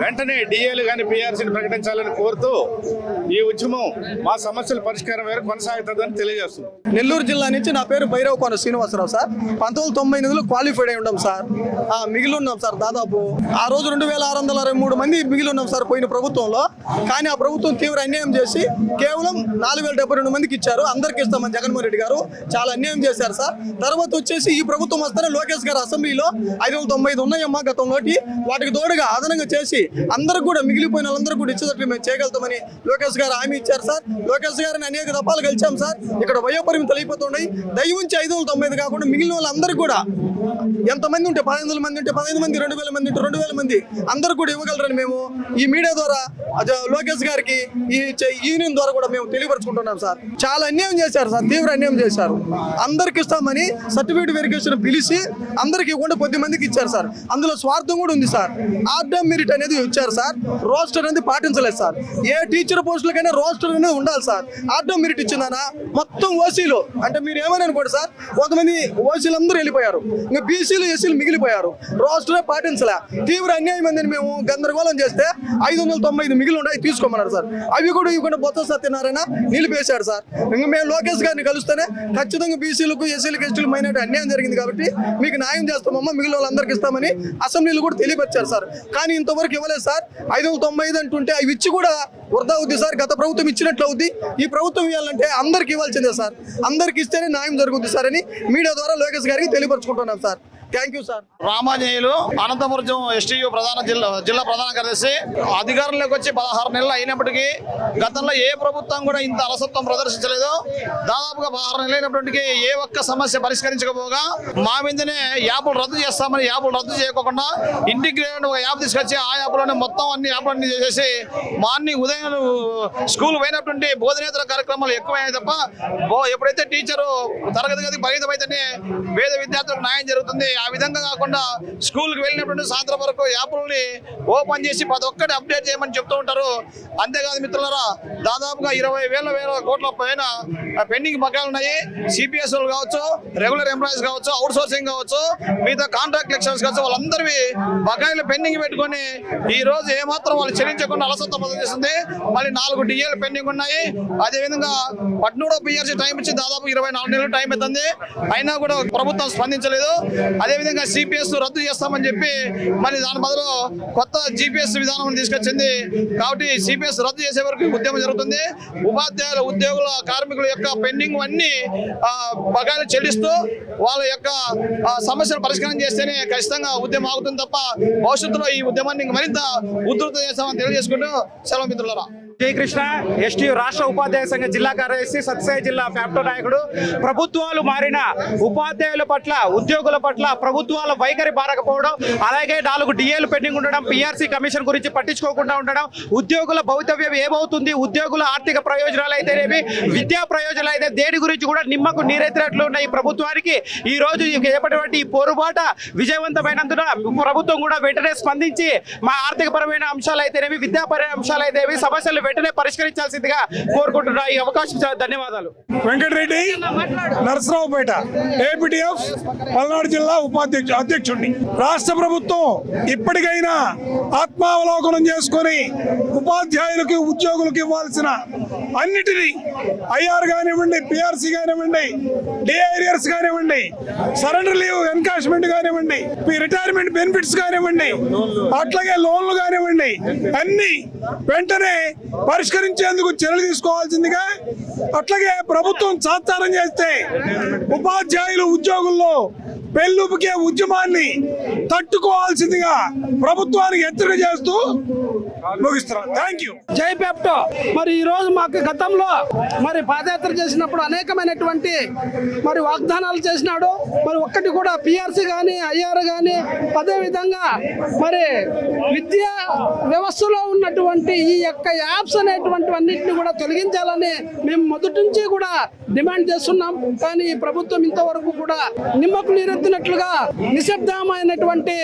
వెంటనే డిఏలు కానీ పిఆర్సీని ప్రకటించాలని కోరుతూ ఈ ఉద్యమం మా సమస్యల పరిష్కారం వేరు కొనసాగుతుందని తెలియజేస్తుంది. నెల్లూరు జిల్లా నుంచి నా పేరు భైరవకోన శ్రీనివాసరావు సార్. 1998లో క్వాలిఫైడ్ అయి ఉన్నాం సార్. మిగిలి ఉన్నాం సార్. దాదాపు ఆ రోజు 2663 మంది మిగిలి ఉన్నాం సార్ పోయిన ప్రభుత్వంలో. కానీ ఆ ప్రభుత్వం తీవ్ర అన్యాయం చేసి కేవలం 4072 మందికి ఇచ్చారు. అందరికి ఇస్తామని జగన్మోహన్ రెడ్డి గారు చాలా అన్యాయం చేశారు సార్. తర్వాత వచ్చేసి ఈ ప్రభుత్వం వస్తేనే లోకేష్ గారు అసెంబ్లీలో 595 ఉన్నాయమ్మా గతంలోకి, వాటికి తోడుగా అదనంగా చేసి అందరికి కూడా మిగిలిపోయిన వాళ్ళందరూ కూడా ఇచ్చేటట్లు మేము చేయగలుగుతామని లోకేష్ గారు హామీ ఇచ్చారు సార్. లోకేష్ గారిని అనేక దఫాలు కలిసాం సార్. ఇక్కడ వయోపరిమితులు అయిపోతున్నాయి. దయవుంచి 595 కాకుండా మిగిలిన వాళ్ళందరికీ కూడా ఎంతమంది ఉంటే 1500 మంది ఉంటే 15 మంది, 2000 మంది ఉంటే 2000 మంది అందరూ కూడా ఇవ్వగలరని మేము ఈ మీడియా ద్వారా లోకేష్ గారికి ఈ యూనియన్ ద్వారా కూడా మేము తెలియపరుచుకుంటున్నాం సార్. చాలా అన్యాయం చేశారు సార్, తీవ్ర అన్యాయం చేశారు. అందరికి ఇస్తామని సర్టిఫికేట్ వెరిఫికేషన్ పిలిచి అందరికి ఇవ్వకుండా 10 మందికి ఇచ్చారు సార్. అందులో స్వార్థం కూడా ఉంది సార్. ఆర్డర్ మెరిట్ అనేది ఇచ్చారు సార్. రోస్టర్ అనేది పాటించలేదు సార్. ఏ టీచర్ పోస్టులు పోస్టులకైనా రోస్టర్ అనేది ఉండాలి సార్. ఆటో మెరిట్ ఇచ్చిందనా మొత్తం ఓసీలు అంటే మీరు ఏమని అనుకోండి సార్, కొంతమంది ఓసీలు అందరూ వెళ్ళిపోయారు, ఇంకా బీసీలు ఎస్సీలు మిగిలిపోయారు, రోస్టరే పాటించలే. తీవ్ర అన్యాయం అందని మేము గందరగోళం చేస్తే 595 మిగిలి ఉన్నాయి తీసుకోమన్నారు సార్. అవి కూడా ఇవ్వకుండా బొత్స సత్యనారాయణ నిలిపేశాడు సార్. ఇంకా మేము లోకేష్ గారిని కలిస్తేనే ఖచ్చితంగా బీసీలకు ఎస్సీలకు ఎస్టీలకు మైనారిటీ అన్యాయం జరిగింది కాబట్టి మీకు న్యాయం చేస్తామమ్మా, మిగిలిన వాళ్ళందరికీ ఇస్తామని అసెంబ్లీలో కూడా తెలియపరిచారు సార్. కానీ ఇంతవరకు ఇవ్వలేదు సార్. 595 అంటుంటే అవి ఇచ్చి కూడా వృధా అవుద్ది సార్. గత ప్రభుత్వం ఇచ్చినట్లు అవుద్ది, ఈ ప్రభుత్వం ఇవ్వాలంటే అందరికి ఇవ్వాల్సిందే సార్. అందరికి ఇస్తేనే న్యాయం జరుగుద్ది సార్ అని మీడియా ద్వారా లోకేష్ గారికి తెలియపరచుకుంటున్నాం sir. Thank you sir. Ramanjaneyulu Anantapuram STU ప్రధాన జిల్లా ప్రధాన కార్యదర్శి. అధికారంలోకి వచ్చి 16 నెలలు అయినప్పటికీ గతంలో ఏ ప్రభుత్వం కూడా ఇంత అలసత్వం ప్రదర్శించలేదు. దాదాపుగా 16 నెలలు అయినప్పటికీ ఏ ఒక్క సమస్య పరిష్కరించకపోగా మా మీదనే యాప్లు రద్దు చేస్తామని యాప్లు రద్దు చేయకుండా ఇంటిగ్రేటెడ్ ఒక యాప్ తీసుకొచ్చి ఆ యాప్లోనే మొత్తం అన్ని యాప్లన్నీ చేసేసి మార్నింగ్ ఉదయం స్కూల్ పోయినటువంటి బోధనేతర కార్యక్రమాలు ఎక్కువైనాయి తప్ప ఎప్పుడైతే టీచరు తరగతి గది పరిమితమైతేనే పేద విద్యార్థులకు న్యాయం జరుగుతుంది. ఆ విధంగా కాకుండా స్కూల్కి వెళ్ళినటువంటి సాయంత్రం వరకు యాప్లని ఓపెన్ చేసి ప్రతి ఒక్కటి అప్డేట్ చేయమని చెప్తూ ఉంటారు. అంతేకాదు మిత్రులారా, దాదాపుగా 20,000 కోట్ల పైన పెండింగ్ బకాయిలు ఉన్నాయి. సిపిఎస్లు కావచ్చు, రెగ్యులర్ ఎంప్లాయీస్ కావచ్చు, అవుట్ సోర్సింగ్ కావచ్చు, మిగతా కాంట్రాక్ట్ లెక్చరర్స్ కావచ్చు, వాళ్ళందరివి బకాయిలు పెండింగ్ పెట్టుకొని ఈ రోజు ఏమాత్రం వాళ్ళు చెల్లించకుండా అలసత్వం ప్రదర్శిస్తుంది. మళ్ళీ 4 డిఏలు పెండింగ్ ఉన్నాయి. అదేవిధంగా పట్నూడో పిఆర్సీ టైం ఇచ్చి దాదాపు 24 నెలలు టైం అవుతుంది, అయినా కూడా ప్రభుత్వం స్పందించలేదు. అదేవిధంగా సిపిఎస్ రద్దు చేస్తామని చెప్పి మరి దాని బదులు కొత్త జిపిఎస్ విధానం తీసుకొచ్చింది. కాబట్టి సిపిఎస్ రద్దు చేసే వరకు ఉద్యమం జరుగుతుంది. ఉపాధ్యాయుల, ఉద్యోగుల, కార్మికుల యొక్క పెండింగ్ అన్ని బకాయిలు చెల్లిస్తూ వాళ్ళ యొక్క సమస్యలు పరిష్కారం చేస్తేనే ఖచ్చితంగా ఉద్యమం ఆగుతుంది తప్ప భవిష్యత్తులో ఈ ఉద్యమాన్ని మరింత ఉధృతం చేస్తామని తెలియజేసుకుంటూ సెలవు మిత్రులారా. జయకృష్ణ, ఎస్టీయూ రాష్ట్ర ఉపాధ్యాయ సంఘ జిల్లా కార్యదర్శి, సత్యసాయి జిల్లా ఫ్యాప్టో నాయకుడు. ప్రభుత్వాలు మారిన ఉపాధ్యాయుల పట్ల, ఉద్యోగుల పట్ల ప్రభుత్వాల వైఖరి బారకపోవడం, అలాగే 4 డిఏలు పెండింగ్ ఉండడం, పిఆర్సీ కమిషన్ గురించి పట్టించుకోకుండా ఉండడం, ఉద్యోగుల భవితవ్యం ఏమవుతుంది, ఉద్యోగుల ఆర్థిక ప్రయోజనాలు అయితేనేవి, విద్యా ప్రయోజనాలు అయితే దేని గురించి కూడా నిమ్మకు నీరెత్తినట్లు ఉన్న ఈ ప్రభుత్వానికి ఈ రోజు చేపట్టినటువంటి ఈ పోరుబాట విజయవంతమైనందున ప్రభుత్వం కూడా వెంటనే స్పందించి మా ఆర్థిక పరమైన అంశాలు అయితేనేవి, విద్యాపరమైన అంశాలు అయితేవి సమస్యలు వెంటనే పరిష్కరించాల్సిందిగా కోరుకుంటున్నా. ఈ అవకాశం ధన్యవాదాలు. వెంకటరెడ్డి, నరసరావుపేట, ఏపీటీఎఫ్ పల్నాడు జిల్లా అధ్యక్షుడిని. రాష్ట్ర ప్రభుత్వం ఇప్పటికైనా ఆత్మావలోకనం చేసుకొని ఉపాధ్యాయులకి, ఉద్యోగులకు ఇవ్వాల్సిన అన్నిటినీ ఐఆర్ కానివ్వండి, పిఆర్సీ కానివ్వండి, డిఐఆర్ఎస్ కానివ్వండి, సరెండర్ లీవ్ ఎన్కాష్మెంట్ కానివ్వండి, రిటైర్మెంట్ బెనిఫిట్స్ కానివ్వండి, అట్లాగే లోన్లు కానివ్వండి, అన్ని వెంటనే పరిష్కరించేందుకు చర్యలు తీసుకోవాల్సిందిగా, అట్లాగే ప్రభుత్వం సాత్కారం చేస్తే ఉపాధ్యాయులు, ఉద్యోగుల్లో పెళ్ళుపుకే ఉద్యమాన్ని తట్టుకోవాల్సిందిగా ప్రభుత్వానికి హెచ్చరిక చేస్తూ ముగిస్తున్నాం. Thank you. జై పెప్టో. మరి ఈ రోజు మాకు గతంలో మరి పాదయాత్ర చేసినప్పుడు అనేకమైనటువంటి మరి వాగ్దానాలు చేసినాడు. మరి ఒక్కటి కూడా పిఆర్సీ కానీ, ఐఆర్ కానీ, అదేవిధంగా మరి విద్యా వ్యవస్థలో ఉన్నటువంటి ఈ యొక్క యాప్స్ అనేటువంటివన్నింటినీ కూడా తొలగించాలని మేము మొదటి నుంచి కూడా డిమాండ్ చేస్తున్నాం. కానీ ఈ ప్రభుత్వం ఇంతవరకు కూడా నిమ్మకు నీరెత్తినట్లుగా నిశ్శబ్దమైనటువంటి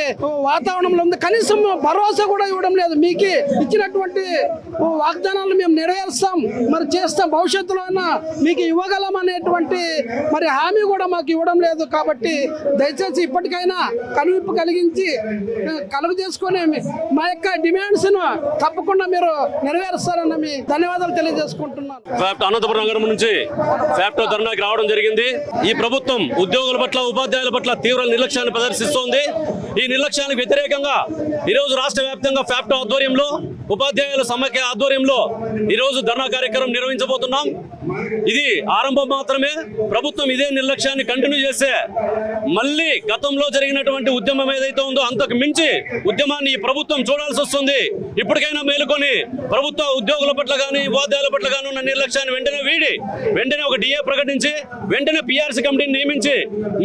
వాతావరణంలో ఉంది. కనీసం భరోసా కూడా ఇవ్వడం లేదు. మీకు ఇచ్చినటువంటి వాగ్దానాలు మేము నెరవేరుస్తాం, మరి చేస్తాం, భవిష్యత్తులో మీకు ఇవ్వగలం అనేటువంటి మరి హామీ కూడా మాకు ఇవ్వడం లేదు. కాబట్టి దయచేసి ఇప్పటికైనా కనువిప్పు కలుగు చేసుకొని మా యొక్క డిమాండ్స్ ను తప్పకుండా మీరు నెరవేరుస్తారని మీ ధన్యవాదాలు తెలియజేసుకుంటున్నాను. అనంతపురం నగరం నుంచి ఫ్యాప్టో ధర్నాకి రావడం జరిగింది. ఈ ప్రభుత్వం ఉద్యోగుల పట్ల, ఉపాధ్యాయుల పట్ల తీవ్ర నిర్లక్ష్యాన్ని ప్రదర్శిస్తోంది. ఈ నిర్లక్ష్యానికి వ్యతిరేకంగా ఈరోజు రాష్ట్ర వ్యాప్తంగా ఫ్యాప్టో ఆధ్వర్యంలో, ఉపాధ్యాయుల సమైక్య ఆధ్వర్యంలో ఈరోజు ధర్నా కార్యక్రమం నిర్వహించబోతున్నాం. ఇది ఆరంభం మాత్రమే. ప్రభుత్వం ఇదే నిర్లక్ష్యాన్ని కంటిన్యూ చేస్తే మళ్ళీ గతంలో జరిగినటువంటి ఉద్యమం ఏదైతే ఉందో అంతకు మించి ఉద్యమాన్ని ఈ ప్రభుత్వం చూడాల్సి వస్తుంది. ఇప్పటికైనా మేలుకొని ప్రభుత్వ ఉద్యోగుల పట్ల కానీ, ఉపాధ్యాయుల పట్ల కానీ ఉన్న నిర్లక్ష్యాన్ని వెంటనే వీడి, వెంటనే ఒక డిఏ ప్రకటించి, వెంటనే పిఆర్సీ కమిటీని నియమించి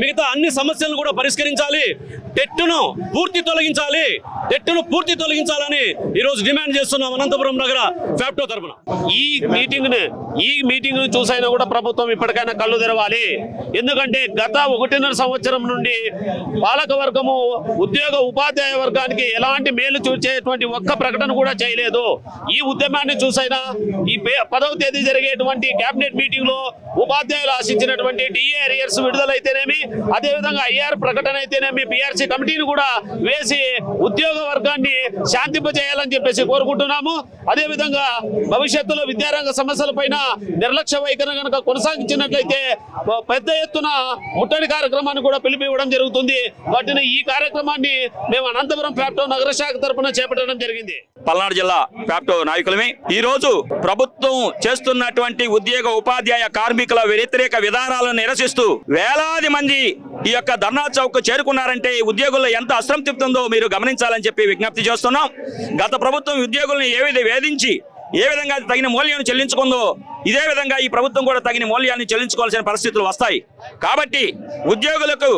మిగతా అన్ని సమస్యలను కూడా పరిష్కరించాలి. టెట్టును పూర్తి తొలగించాలని ఈరోజు డిమాండ్ డిమాండ్ చేస్తున్నాం అనంతపురం నగర ఫ్యాప్టో తరఫున. ఈ మీటింగ్ చూసైనా కూడా ప్రభుత్వం ఇప్పటికైనా కళ్ళు తెరవాలి. ఎందుకంటే గత 1.5 సంవత్సరం నుండి పాలక వర్గము ఉద్యోగ ఉపాధ్యాయ వర్గానికి ఎలాంటి మేలు చూచేటువంటి ఒక్క ప్రకటన కూడా చేయలేదు. ఈ ఉద్యమాన్ని చూసైనా ఈ 10వ తేదీ జరిగేటువంటి కేబినెట్ మీటింగ్ లో ఉపాధ్యాయులు ఆశించినటువంటి డిఏ అరియర్స్ విడుదలైతేనేమి, అదేవిధంగా ఐఆర్ ప్రకటన అయితేనేమి, పిఆర్సీ కమిటీని కూడా వేసి ఉద్యోగ వర్గాన్ని శాంతింపజేయాలని చెప్పేసి కోరుకుంటున్నాము. అదేవిధంగా భవిష్యత్తులో విద్యారంగ సమస్యల పైన నిర్లక్ష్య వైఖరి కనుక కొనసాగించినట్లయితే పెద్ద ఎత్తున ముట్టడి కార్యక్రమాన్ని కూడా పిలిపివ్వడం జరుగుతుంది. వాటిని ఈ కార్యక్రమాన్ని మేము అనంతపురం ఫ్యాప్టో నగర శాఖ తరఫున చేపట్టడం జరిగింది. పల్నాడు జిల్లా ఫ్యాప్టో నాయకులమే ఈ రోజు ప్రభుత్వం చేస్తున్నటువంటి ఉద్యోగ ఉపాధ్యాయ కార్మికుల వ్యతిరేక విధానాలను నిరసిస్తూ వేలాది మంది ఈ యొక్క ధర్నా చౌక్ చేరుకున్నారంటే ఉద్యోగుల్లో ఎంత అసంతృప్తి ఉందో మీరు గమనించాలని చెప్పి విజ్ఞప్తి చేస్తున్నాం. గత ప్రభుత్వం ఉద్యోగులను వేధించి ఏ విధంగా తగిన మూల్యాన్ని చెల్లించుకుందో ఇదే విధంగా ఈ ప్రభుత్వం కూడా తగిన మూల్యాన్ని చెల్లించుకోవాల్సిన పరిస్థితులు వస్తాయి. కాబట్టి ఉద్యోగులకు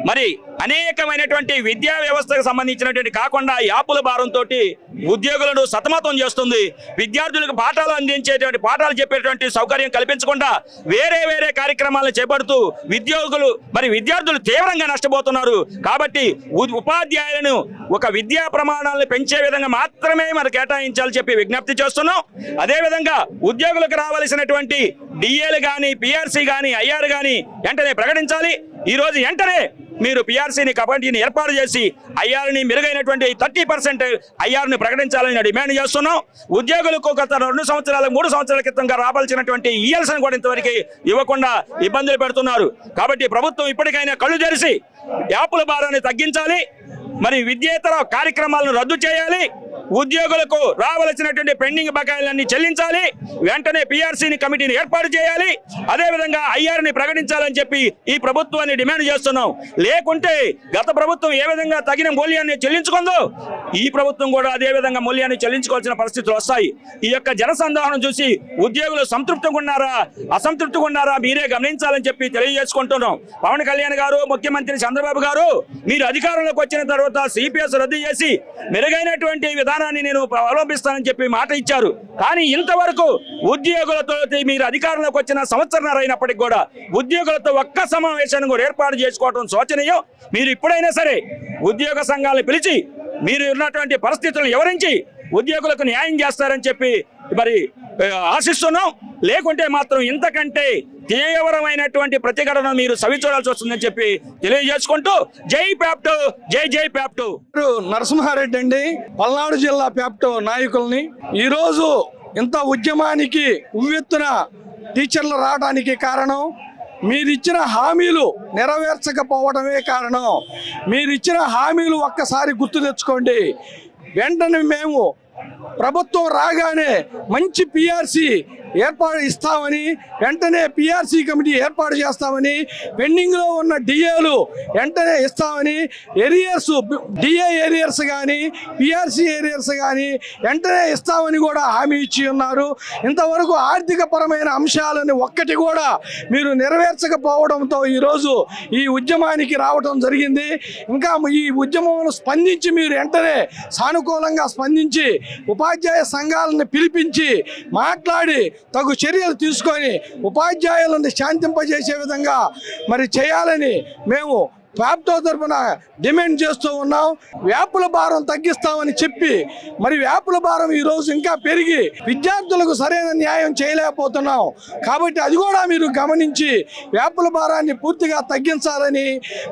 మరి అనేకమైనటువంటి విద్యా వ్యవస్థకు సంబంధించినటువంటి కాకుండా యాపుల భారంతో ఉద్యోగులను సతమతం చేస్తుంది. విద్యార్థులకు పాఠాలు అందించేటువంటి పాఠాలు చెప్పేటువంటి సౌకర్యం కల్పించకుండా వేరే కార్యక్రమాలను చేపడుతూ విద్యార్థులు తీవ్రంగా నష్టపోతున్నారు. కాబట్టి ఉపాధ్యాయులను ఒక విద్యా ప్రమాణాలను పెంచే విధంగా మాత్రమే మరి కేటాయించాలని చెప్పి విజ్ఞప్తి చేస్తున్నాం. అదేవిధంగా ఉద్యోగులకు రావాల్సినటువంటి డిఏలు కానీ, పిఆర్సీ కానీ, ఐఆర్ కానీ వెంటనే ప్రకటించాలి. ఈ రోజు వెంటనే మీరు పిఆర్సీని కమిటీని ఏర్పాటు చేసి ఐఆర్ని మెరుగైనటువంటి 30% ఐఆర్ని ప్రకటించాలని డిమాండ్ చేస్తున్నాం. ఉద్యోగులకు గత 2 సంవత్సరాలు 3 సంవత్సరాల క్రితంగా రావాల్సినటువంటి ఈఎల్స్ని కూడా ఇంతవరకు ఇవ్వకుండా ఇబ్బందులు పెడుతున్నారు. కాబట్టి ప్రభుత్వం ఇప్పటికైనా కళ్ళు తెరిచి యాపుల భారాన్ని తగ్గించాలి, మరి విద్యేతర కార్యక్రమాలను రద్దు చేయాలి, ఉద్యోగులకు రావాల్సినటువంటి పెండింగ్ బకాయిలన్నీ చెల్లించాలి, వెంటనే పిఆర్సీని కమిటీని ఏర్పాటు చేయాలి, అదేవిధంగా ఐఆర్ని ప్రకటించాలని చెప్పి ఈ ప్రభుత్వాన్ని డిమాండ్ చేస్తున్నాం. లేకుంటే గత ప్రభుత్వం ఏ విధంగా తగిన మూల్యాన్ని చెల్లించుకుందో ఈ ప్రభుత్వం కూడా అదే విధంగా మూల్యాన్ని చెల్లించుకోవాల్సిన పరిస్థితులు వస్తాయి. ఈ యొక్క జనసందోహనం చూసి ఉద్యోగులు సంతృప్తిగా ఉన్నారా అసంతృప్తిగా ఉన్నారా మీరే గమనించాలని చెప్పి తెలియజేసుకుంటున్నాం. పవన్ కళ్యాణ్ గారు, ముఖ్యమంత్రి చంద్రబాబు గారు మీరు అధికారంలోకి వచ్చిన తర్వాత సిపిఎస్ రద్దు చేసి మెరుగైనటువంటి విధానాన్ని నేను అవలంబిస్తానని చెప్పి మాట ఇచ్చారు. కానీ ఇంతవరకు ఉద్యోగులతో మీరు అధికారంలోకి వచ్చిన సంవత్సరాలు అయినప్పటికీ కూడా ఉద్యోగులతో ఒక్క సమావేశాన్ని కూడా ఏర్పాటు చేసుకోవడం శోచనీయం. మీరు ఇప్పుడైనా సరే ఉద్యోగ సంఘాలను పిలిచి మీరు ఉన్నటువంటి పరిస్థితులను వివరించి ఉద్యోగులకు న్యాయం చేస్తారని చెప్పి మరి ఆశిస్తున్నాం. లేకుంటే మాత్రం ఇంతకంటే తీవ్రమైనటువంటి ప్రతిఘటన మీరు సవిచూడాల్సి వస్తుందని చెప్పి తెలియజేసుకుంటూ జై ప్యాప్టో, జై ప్యాప్టో. నరసింహారెడ్డి అండి, పల్నాడు జిల్లా ప్యాప్టో నాయకుల్ని. ఈరోజు ఇంత ఉద్యమానికి ఉవ్వెత్తున టీచర్లు రావడానికి కారణం మీరిచ్చిన హామీలు నెరవేర్చకపోవడమే కారణం. మీరిచ్చిన హామీలు ఒక్కసారి గుర్తు తెచ్చుకోండి. వెంటనే మేము ప్రభుత్వం రాగానే మంచి పిఆర్సీ ఇస్తామని, వెంటనే పిఆర్సీ కమిటీ ఏర్పాటు చేస్తామని, పెండింగ్లో ఉన్న డిఏలు వెంటనే ఇస్తామని, ఏరియర్స్ డిఏ ఏరియర్స్ కానీ పిఆర్సీ ఏరియర్స్ కానీ వెంటనే ఇస్తామని కూడా హామీ ఇచ్చి ఉన్నారు. ఇంతవరకు ఆర్థిక పరమైన అంశాలను ఒక్కటి కూడా మీరు నెరవేర్చకపోవడంతో ఈరోజు ఈ ఉద్యమానికి రావడం జరిగింది. ఇంకా ఈ ఉద్యమంలో స్పందించి మీరు వెంటనే సానుకూలంగా స్పందించి ఉపాధ్యాయ సంఘాలను పిలిపించి మాట్లాడి తగు చర్యలు తీసుకొని ఉపాధ్యాయులను శాంతింపజేసే విధంగా మరి చేయాలని మేము ప్యాప్టో తరఫున డిమాండ్ చేస్తూ ఉన్నాం. వ్యాపుల భారం తగ్గిస్తామని చెప్పి మరి వ్యాపుల భారం ఈరోజు ఇంకా పెరిగి విద్యార్థులకు సరైన న్యాయం చేయలేకపోతున్నాం. కాబట్టి అది కూడా మీరు గమనించి వ్యాపుల భారాన్ని పూర్తిగా తగ్గించాలని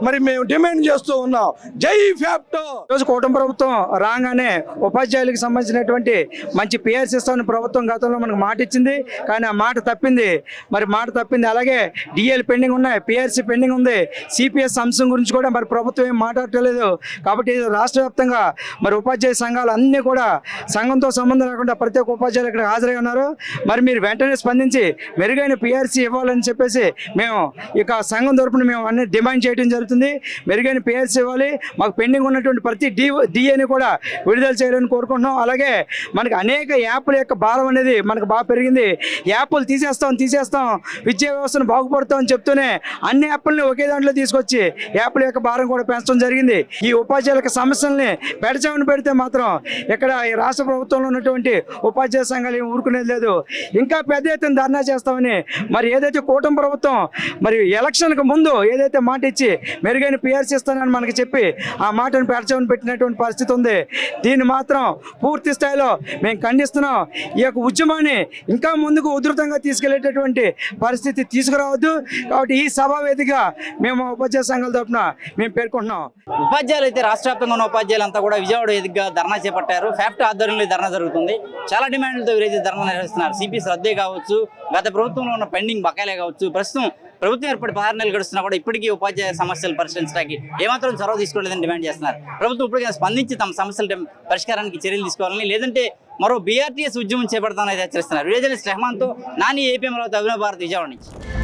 మరి మేము డిమాండ్ చేస్తూ ఉన్నాం. జై ఫ్యాప్టో. ఈరోజు కూటమి ప్రభుత్వం రాగానే ఉపాధ్యాయులకు సంబంధించినటువంటి మంచి పిఆర్సీ ఇస్తామని ప్రభుత్వం గతంలో మనకు మాట ఇచ్చింది. కానీ ఆ మాట తప్పింది. అలాగే డిఏలు పెండింగ్ ఉన్నాయి, పిఆర్సీ పెండింగ్ ఉంది, సిపిఎస్ అంశం గురించి కూడా మరి ప్రభుత్వం ఏం మాట్లాడలేదు. కాబట్టి రాష్ట్ర వ్యాప్తంగా మరి ఉపాధ్యాయ సంఘాలు అన్నీ కూడా సంఘంతో సంబంధం లేకుండా ప్రతి ఒక్క ఉపాధ్యాయులు ఇక్కడ హాజరై ఉన్నారు. మరి మీరు వెంటనే స్పందించి మెరుగైన పిఆర్సీ ఇవ్వాలని చెప్పేసి మేము ఇక సంఘం తరపున మేము అన్ని డిమాండ్ చేయడం జరుగుతుంది. మెరుగైన పిఆర్సీ ఇవ్వాలి, మాకు పెండింగ్ ఉన్నటువంటి ప్రతి డిఏని కూడా విడుదల చేయాలని కోరుకుంటున్నాం. అలాగే మనకి అనేక యాప్ల యొక్క భారం అనేది మనకు బాగా పెరిగింది. యాప్లు తీసేస్తాం విద్యా వ్యవస్థను బాగుపడతాం అని చెప్తూనే అన్ని యాప్లని ఒకే దాంట్లో తీసుకొచ్చి యాప్ల యొక్క భారం కూడా పెంచడం జరిగింది. ఈ ఉపాధ్యాయుల సమస్యల్ని పెడచామని పెడితే మాత్రం ఇక్కడ ఈ రాష్ట్ర ప్రభుత్వంలో ఉన్నటువంటి ఉపాధ్యాయ సంఘాలు ఏమి ఊరుకునేది లేదు. ఇంకా పెద్ద ఎత్తున ధర్నా చేస్తామని మరి ఏదైతే కూటమి ప్రభుత్వం మరి ఎలక్షన్కి ముందు ఏదైతే మాట ఇచ్చి మెరుగైన పిఆర్సీ ఇస్తానని మనకి చెప్పి ఆ మాటను పెడచామని పెట్టినటువంటి పరిస్థితి ఉంది. దీన్ని మాత్రం పూర్తి స్థాయిలో మేము ఖండిస్తున్నాం. ఈ యొక్క ఉద్యమాన్ని ఇంకా ముందుకు ఉధృతంగా తీసుకెళ్లేటటువంటి పరిస్థితి తీసుకురావద్దు. కాబట్టి ఈ సభా వేదికగా మేము ఉపాధ్యాయ సంఘాల తరఫున మేము పేర్కొంటున్నాం. ఉపాధ్యాయులు అయితే రాష్ట్ర వ్యాప్తంగా ఉన్న ఉపాధ్యాయులు అంతా కూడా విజయవాడ వేదికగా ధర్నా చేపట్టారు. ఫ్యాప్టో ఆధ్వర్యంలో ధర్నా జరుగుతుంది. చాలా డిమాండ్లతో వీరైతే ధర్నా నిర్వహిస్తున్నారు. సిపిఎస్ రద్దే కావచ్చు, గత ప్రభుత్వంలో ఉన్న పెండింగ్ బకాయిలే కావచ్చు, ప్రస్తుతం ప్రభుత్వం ఏర్పడి 16 నెలలు గడుస్తున్నా కూడా ఇప్పటికీ ఉపాధ్యాయ సమస్యలు పరిష్కరించడానికి ఏమాత్రం చొరవ తీసుకోలేదని డిమాండ్ చేస్తున్నారు. ప్రభుత్వం ఇప్పటికైనా స్పందించి తమ సమస్యల పరిష్కారానికి చర్యలు తీసుకోవాలని, లేదంటే మరో బీఆర్టీఎస్ ఉద్యమం చేపడతామని హెచ్చరిస్తున్నారు. విజయనగరం రెహమాన్తో నాని, ఏపీ అమరావతి, అభినవ్ భారత్, విజయవాడ నుంచి.